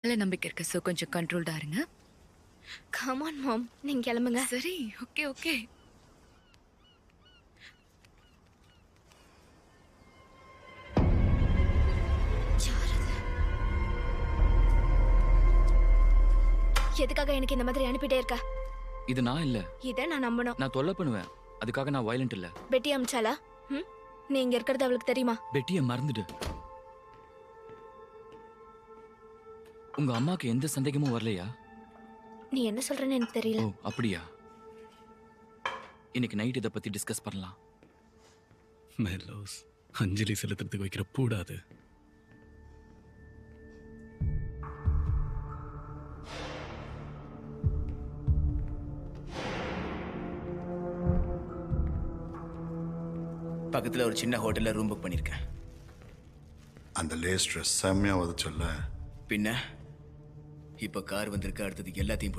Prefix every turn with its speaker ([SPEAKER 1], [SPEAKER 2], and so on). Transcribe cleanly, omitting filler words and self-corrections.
[SPEAKER 1] நல்ல நம்பிக்கை இருக்கு. சோ கொஞ்சம் கண்ட்ரோல்டா இருங்க.
[SPEAKER 2] கம் ஆன் மாம், நீங்க கிளம்புங்க.
[SPEAKER 1] சரி, ஓகே ஓகே.
[SPEAKER 2] யார் அது? எதுக்காக எனக்கு இந்த மாதிரி அனுப்பிட்டே இருக்க?
[SPEAKER 3] இது நான் இல்ல.
[SPEAKER 2] இதை நான் நம்பணும்.
[SPEAKER 3] நான் தொல்லை பண்ணுவேன். அதுக்காக நான் வயலண்ட் இல்ல.
[SPEAKER 2] பெட்டி அமிச்சாலா? ம்? நீ இங்க இருக்கிறது அவளுக்கு தெரியுமா?
[SPEAKER 3] பெட்டியை மறந்துடு. உங்க அம்மாக்கு எந்த சந்தேகமும் வரலையா?
[SPEAKER 2] நீ என்ன சொல்றேன்னு எனக்கு
[SPEAKER 3] ஓ
[SPEAKER 2] தெரியல.
[SPEAKER 3] அப்படியா? இன்னைக்கு நைட் இதை பத்தி டிஸ்கஸ் பண்ணலாம்.
[SPEAKER 4] மெலோஸ், அஞ்சலி செலுத்துறதுக்கு வைக்கிற பூடாது.
[SPEAKER 5] பக்கத்துல ஒரு சின்ன ஹோட்டல்ல ரூம் புக் பண்ணிருக்கேன்.
[SPEAKER 6] அந்த லேஸ் ட்ரெஸ் செம்மையா சொல்ல.
[SPEAKER 5] பின்ன இப்ப கார் வந்திருக்கு, அடுத்தது எல்லாத்தையும்